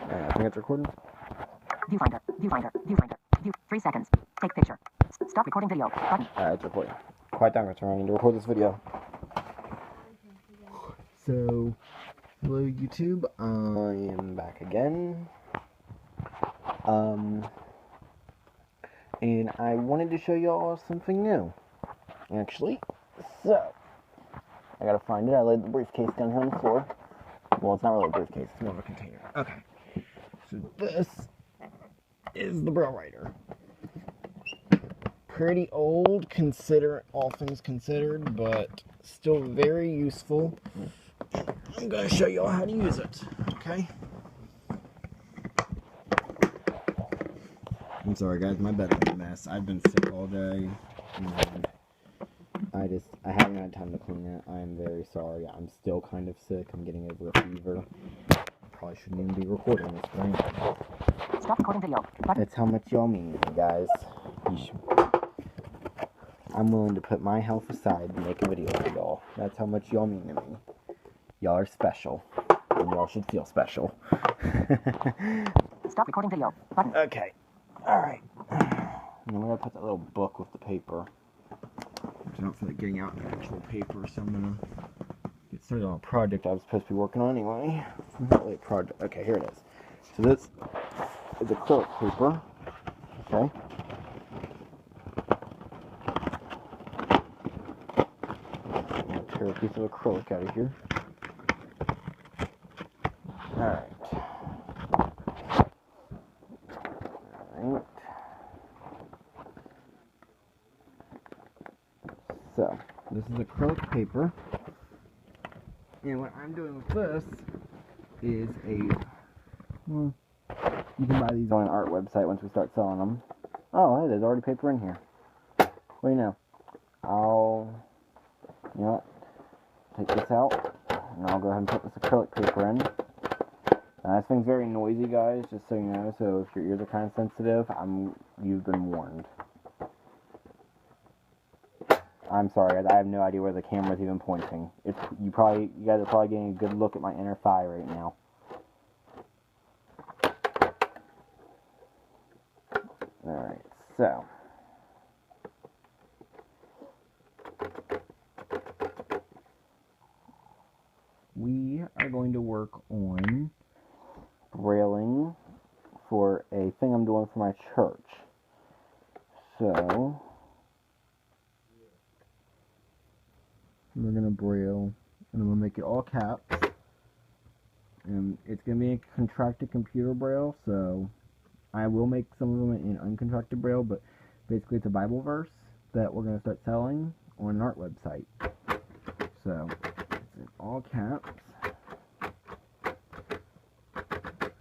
I think it's recording. Viewfinder. 3 seconds. Take picture. Stop recording video. Button. It's recording. Quiet down, guys. I need to record this video. So, hello YouTube. I am back again. And I wanted to show y'all something new, actually. So, I gotta find it. I laid the briefcase down here on the floor. Well, it's not really a briefcase, it's more of a container. Okay. So this is the Braille writer. Pretty old, all things considered, but still very useful. I'm gonna show y'all how to use it, okay? I'm sorry guys, my bed's a mess. I've been sick all day, and I haven't had time to clean it. I'm very sorry. I'm still kind of sick. I'm getting over a fever. Probably shouldn't even be recording this, but anyway. Stop recording video. Button. That's how much y'all mean to me, guys. I'm willing to put my health aside and make a video for y'all. That's how much y'all mean to me. Y'all are special, and y'all should feel special. Stop recording video. Button. Okay. Alright. I'm gonna put that little book with the paper. I don't feel like getting out the actual paper, so I'm gonna get started on a project I was supposed to be working on anyway. Not really a project. Okay, here it is. So this is acrylic paper. Okay. I'm gonna tear a piece of acrylic out of here. Alright. So, this is acrylic paper, and what I'm doing with this is you can buy these on an art website once we start selling them. Oh, hey, there's already paper in here. What do you know? You know what, take this out, and I'll go ahead and put this acrylic paper in. This thing's very noisy, guys, just so you know, so if your ears are kind of sensitive, you've been warned. I'm sorry, I have no idea where the camera's even pointing. You guys are probably getting a good look at my inner thigh right now. Alright, so. We are going to work on brailing for a thing I'm doing for my church. So, we're going to braille, and I'm going to make it all caps, and it's going to be a contracted computer braille, so I will make some of them in uncontracted braille, but basically it's a Bible verse that we're going to start selling on an art website. So, it's in all caps,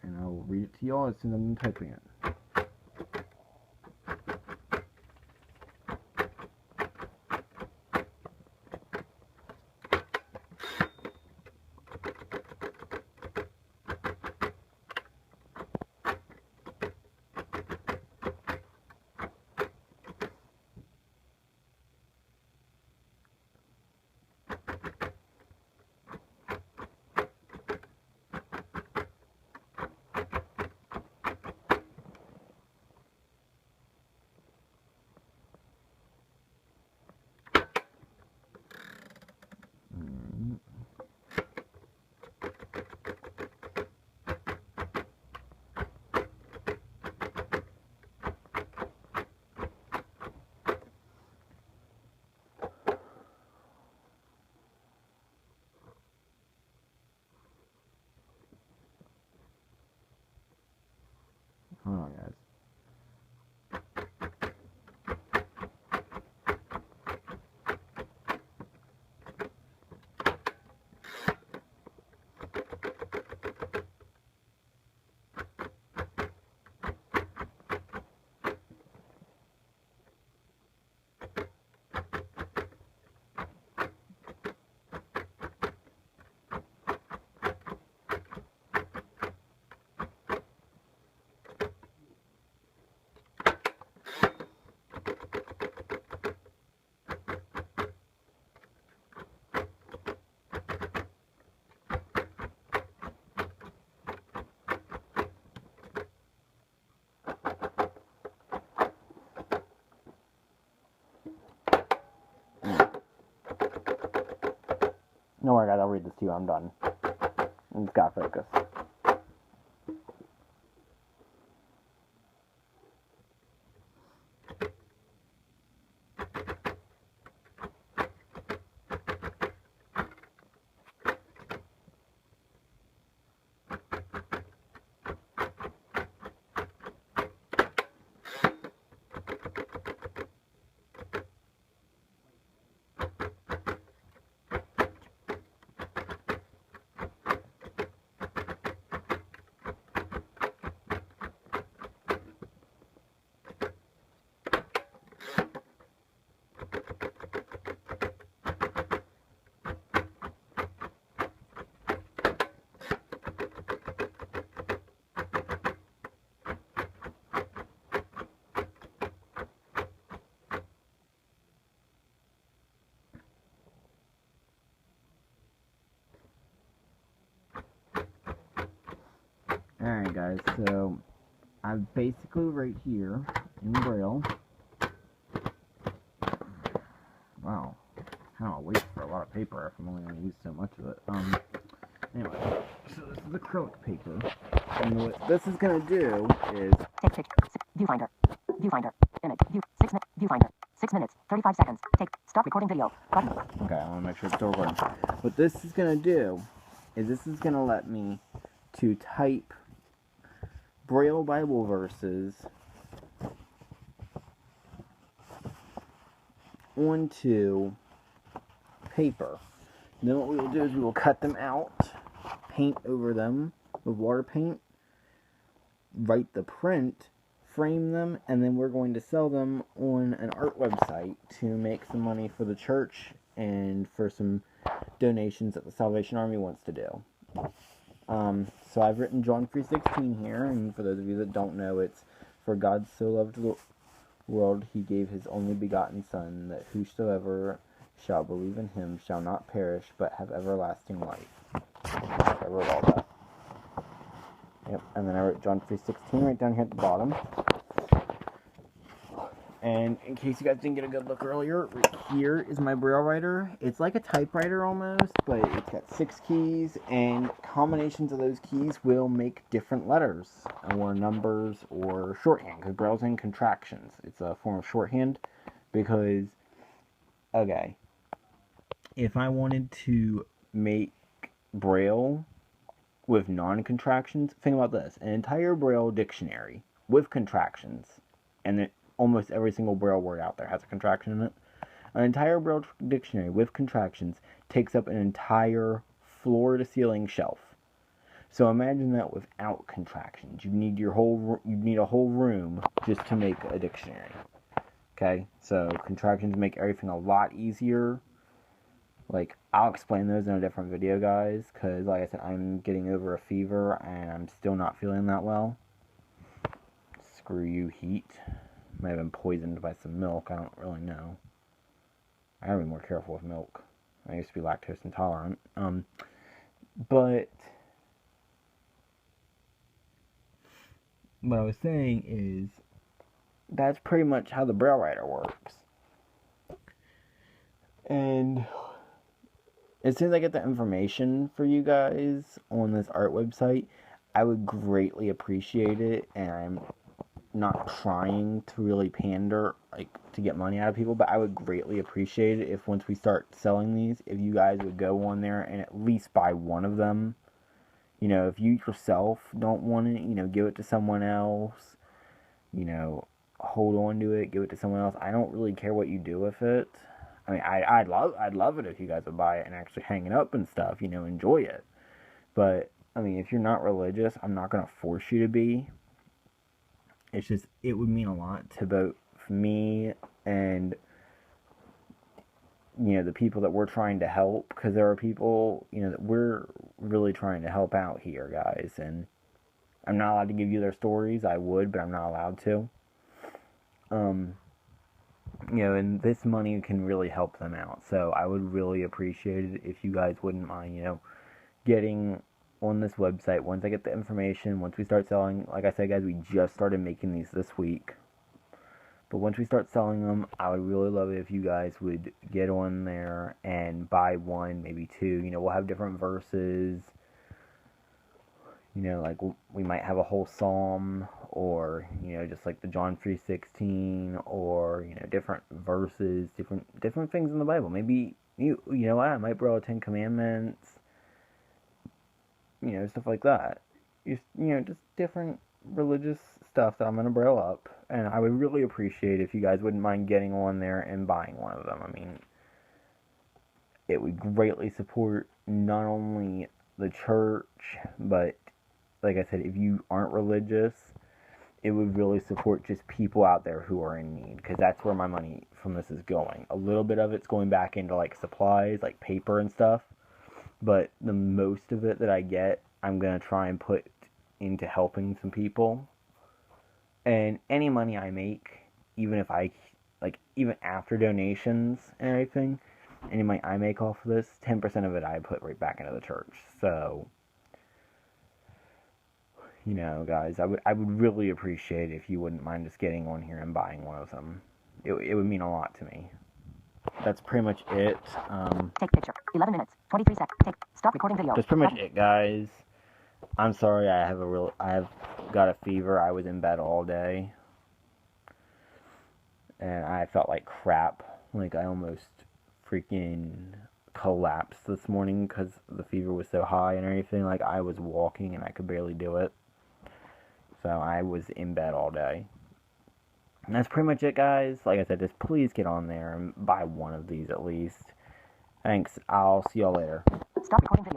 and I'll read it to y'all as soon as I'm typing it. Hold on, guys. I'll read this to you. I'm done. I just gotta focus. Alright guys, so I've basically right here in Braille. Wow, kind of a waste for a lot of paper if I'm only going to use so much of it. Anyway, so this is acrylic paper, and what this is going to do is Take picture. Viewfinder. Viewfinder. Image. View. Viewfinder. 6 minutes. 35 seconds. Take. Stop recording video. Button. okay, I want to make sure it's still recording. What this is going to do is this is going to let me to type Braille Bible verses onto paper. Then what we will do is we will cut them out, paint over them with water paint, write the print, frame them, and then we're going to sell them on an art website to make some money for the church and for some donations that the Salvation Army wants to do. So I've written John 3:16 here, and for those of you that don't know, it's, "For God so loved the world, he gave his only begotten Son, that whosoever shall believe in him shall not perish, but have everlasting life." I wrote all that. Yep, and then I wrote John 3:16 right down here at the bottom. And in case you guys didn't get a good look earlier, right here is my Braille writer. It's like a typewriter almost, but it's got 6 keys, and combinations of those keys will make different letters, or numbers, or shorthand, because Braille's in contractions. It's a form of shorthand, because, okay, if I wanted to make Braille with non-contractions, think about this, an entire Braille dictionary with contractions, and then almost every single Braille word out there has a contraction in it. An entire Braille dictionary with contractions takes up an entire floor-to-ceiling shelf. So imagine that without contractions. You need a whole room just to make a dictionary. Okay, so contractions make everything a lot easier. Like, I'll explain those in a different video, guys, because, like I said, I'm getting over a fever, and I'm still not feeling that well. Screw you, heat. Might have been poisoned by some milk, I don't really know. I gotta be more careful with milk. I used to be lactose intolerant. But what I was saying is, that's pretty much how the Braille writer works. And as soon as I get the information for you guys on this art website, I would greatly appreciate it, and I'm not trying to really pander, like, to get money out of people, but I would greatly appreciate it if once we start selling these, if you guys would go on there and at least buy one of them. You know, if you yourself don't want it, you know, give it to someone else. You know, hold on to it, give it to someone else. I don't really care what you do with it. I mean, I'd love it if you guys would buy it and actually hang it up and stuff, you know, enjoy it. But, I mean, if you're not religious, I'm not going to force you to be. It's just, it would mean a lot to both me and, you know, the people that we're trying to help, because there are people, you know, that we're really trying to help out here, guys, and I'm not allowed to give you their stories. I would, but I'm not allowed to. You know, and this money can really help them out, so I would really appreciate it if you guys wouldn't mind, you know, getting on this website. Once I get the information, once we start selling, like I said, guys, we just started making these this week. But once we start selling them, I would really love it if you guys would get on there and buy one, maybe two. You know, we'll have different verses. You know, like we might have a whole psalm, or you know, just like the John 3:16, or you know, different verses, different things in the Bible. Maybe you know what, I might borrow 10 Commandments. You know, stuff like that. Just just different religious stuff that I'm gonna braille up, and I would really appreciate if you guys wouldn't mind getting on there and buying one of them. I mean, it would greatly support not only the church, but like I said, if you aren't religious, it would really support just people out there who are in need, because that's where my money from this is going. A little bit of it's going back into like supplies, like paper and stuff, but the most of it that I get, I'm gonna try and put into helping some people. And any money I make, even if I even after donations and everything, any money I make off of this, 10% of it I put right back into the church. So, you know, guys, I would really appreciate it if you wouldn't mind just getting on here and buying one of them. It would mean a lot to me. That's pretty much it. Take picture. 11 minutes. 23 seconds. Take. Stop recording video. That's pretty much it, guys. I'm sorry. I have got a fever. I was in bed all day, and I felt like crap. Like I almost freaking collapsed this morning because the fever was so high and everything. Like I was walking and I could barely do it. So I was in bed all day. And that's pretty much it, guys. Like I said, just please get on there and buy one of these at least. Thanks. I'll see y'all later. Stop recording video.